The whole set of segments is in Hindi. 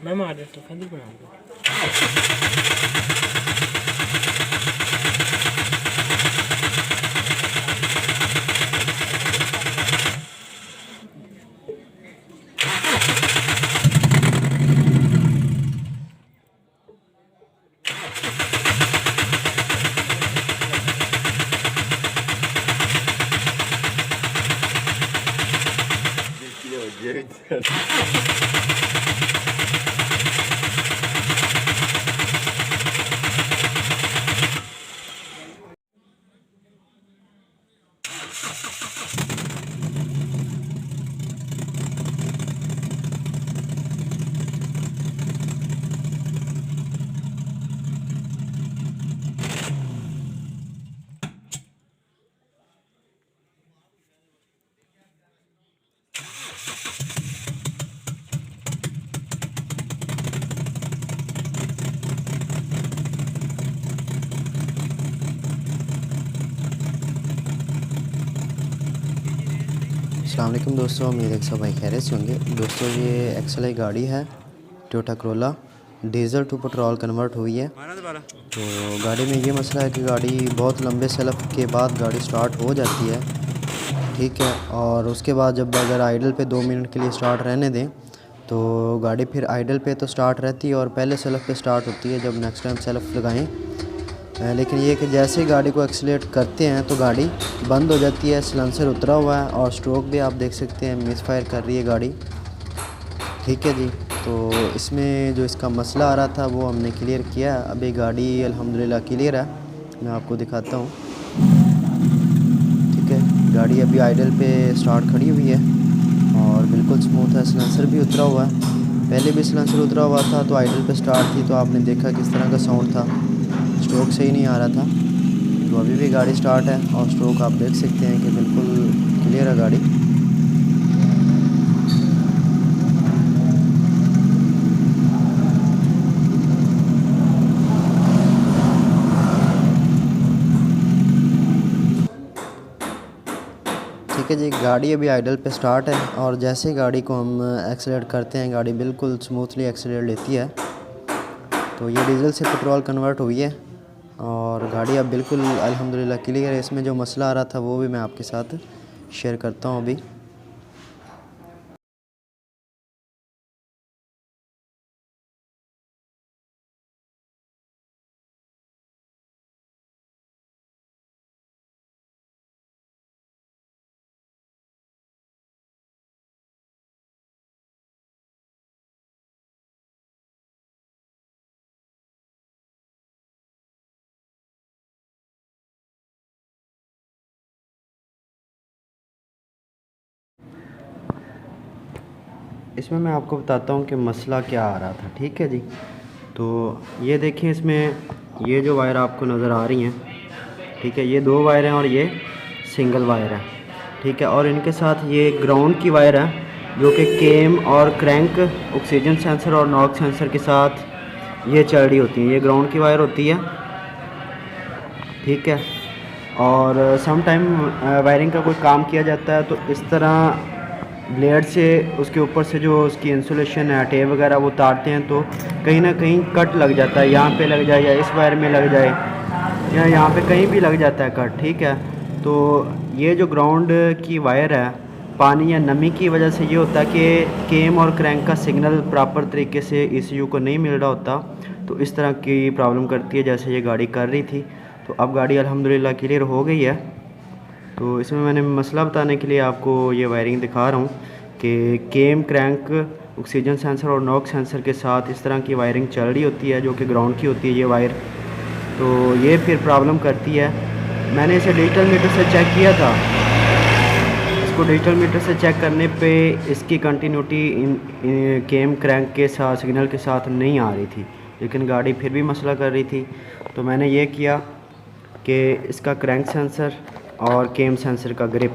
मैं मार देता हूँ, खाली बनाऊंगा। अस्सलाम वालेकुम दोस्तों, उम्मीद है कि सब भाई खैरियत से होंगे। दोस्तों ये एक्सएल गाड़ी है, Toyota Corolla, diesel to petrol convert हुई है। तो गाड़ी में ये मसला है कि गाड़ी बहुत लंबे सेल्फ के बाद गाड़ी स्टार्ट हो जाती है, ठीक है। और उसके बाद जब अगर आइडल पे 2 मिनट के लिए स्टार्ट रहने दें तो गाड़ी फिर आइडल पे तो स्टार्ट रहती है और पहले सेल्फ पे स्टार्ट होती है जब नेक्स्ट टाइम सेल्फ लगाएं। लेकिन ये कि जैसे ही गाड़ी को एक्सीलेट करते हैं तो गाड़ी बंद हो जाती है, सिलेंसर उतरा हुआ है और स्ट्रोक भी आप देख सकते हैं मिस फायर कर रही है गाड़ी, ठीक है जी। तो इसमें जो इसका मसला आ रहा था वो हमने क्लियर किया। अभी गाड़ी अल्हम्दुलिल्लाह क्लियर है, मैं आपको दिखाता हूँ, ठीक है। गाड़ी अभी आइडल पे स्टार्ट खड़ी हुई है और बिल्कुल स्मूथ है, सिलेंसर भी उतरा हुआ है। पहले भी सिलेंसर उतरा हुआ था तो आइडल पे स्टार्ट थी तो आपने देखा किस तरह का साउंड था, स्ट्रोक सही नहीं आ रहा था। तो अभी भी गाड़ी स्टार्ट है और स्ट्रोक आप देख सकते हैं कि बिल्कुल क्लियर है गाड़ी। ठीक है जी, गाड़ी अभी आइडल पे स्टार्ट है और जैसे गाड़ी को हम एक्सीलरेट करते हैं गाड़ी बिल्कुल स्मूथली एक्सीलरेट लेती है। तो ये डीज़ल से पेट्रोल कन्वर्ट हुई है और गाड़ी अब बिल्कुल अल्हम्दुलिल्लाह क्लियर है। इसमें जो मसला आ रहा था वो भी मैं आपके साथ शेयर करता हूँ अभी। इसमें मैं आपको बताता हूँ कि मसला क्या आ रहा था, ठीक है जी। तो ये देखिए, इसमें ये जो वायर आपको नज़र आ रही हैं, ठीक है, ये 2 वायर हैं और ये सिंगल वायर है, ठीक है। और इनके साथ ये ग्राउंड की वायर है जो कि केम और क्रैंक ऑक्सीजन सेंसर और नॉक सेंसर के साथ ये चल रही होती है। ये ग्राउंड की वायर होती है, ठीक है। और सम टाइम वायरिंग का कोई काम किया जाता है तो इस तरह ब्लेड से उसके ऊपर से जो उसकी इंसुलेशन है, टेप वगैरह वो उतारते हैं तो कहीं ना कहीं कट लग जाता है, यहाँ पे लग जाए या इस वायर में लग जाए या यहाँ पे कहीं भी लग जाता है कट, ठीक है। तो ये जो ग्राउंड की वायर है, पानी या नमी की वजह से ये होता है कि केम और क्रैंक का सिग्नल प्रॉपर तरीके से ECU को नहीं मिल रहा होता, तो इस तरह की प्रॉब्लम करती है जैसे ये गाड़ी कर रही थी। तो अब गाड़ी अल्हम्दुलिल्लाह क्लियर हो गई है। तो इसमें मैंने मसला बताने के लिए आपको ये वायरिंग दिखा रहा हूँ कि केम क्रैंक ऑक्सीजन सेंसर और नॉक सेंसर के साथ इस तरह की वायरिंग चल रही होती है जो कि ग्राउंड की होती है ये वायर। तो ये फिर प्रॉब्लम करती है। मैंने इसे डिजिटल मीटर से चेक किया था, इसको डिजिटल मीटर से चेक करने पे इसकी कंटिन्यूटी इन केम क्रैंक के साथ सिग्नल के साथ नहीं आ रही थी, लेकिन गाड़ी फिर भी मसला कर रही थी। तो मैंने ये किया कि इसका क्रैंक सेंसर और केम सेंसर का ग्रिप,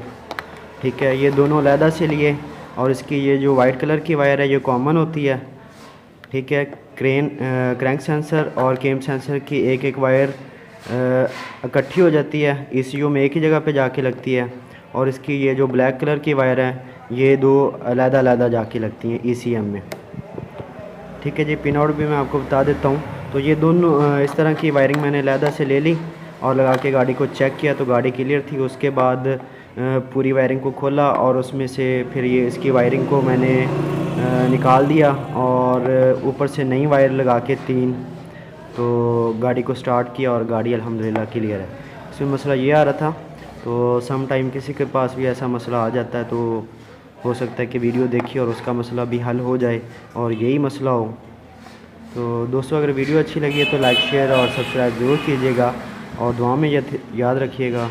ठीक है, ये दोनों अलहदा से लिए और इसकी ये जो वाइट कलर की वायर है ये कॉमन होती है, ठीक है। क्रैंक सेंसर और केम सेंसर की एक एक वायर इकट्ठी हो जाती है, ECU में एक ही जगह पे जाके लगती है। और इसकी ये जो ब्लैक कलर की वायर है ये 2 अलहदा अलहदा जाके लगती हैं ECM में, ठीक है जी। पिन आउट भी मैं आपको बता देता हूँ। तो ये दोनों इस तरह की वायरिंग मैंने अलहदा से ले ली और लगा के गाड़ी को चेक किया तो गाड़ी क्लियर थी। उसके बाद पूरी वायरिंग को खोला और उसमें से फिर ये इसकी वायरिंग को मैंने निकाल दिया और ऊपर से नई वायर लगा के 3 तो गाड़ी को स्टार्ट किया और गाड़ी अल्हम्दुलिल्लाह क्लियर है। इसमें मसला ये आ रहा था, तो सम टाइम किसी के पास भी ऐसा मसला आ जाता है तो हो सकता है कि वीडियो देखिए और उसका मसला भी हल हो जाए और यही मसला हो। तो दोस्तों अगर वीडियो अच्छी लगी है तो लाइक शेयर और सब्सक्राइब ज़रूर कीजिएगा और दुआ में याद रखिएगा।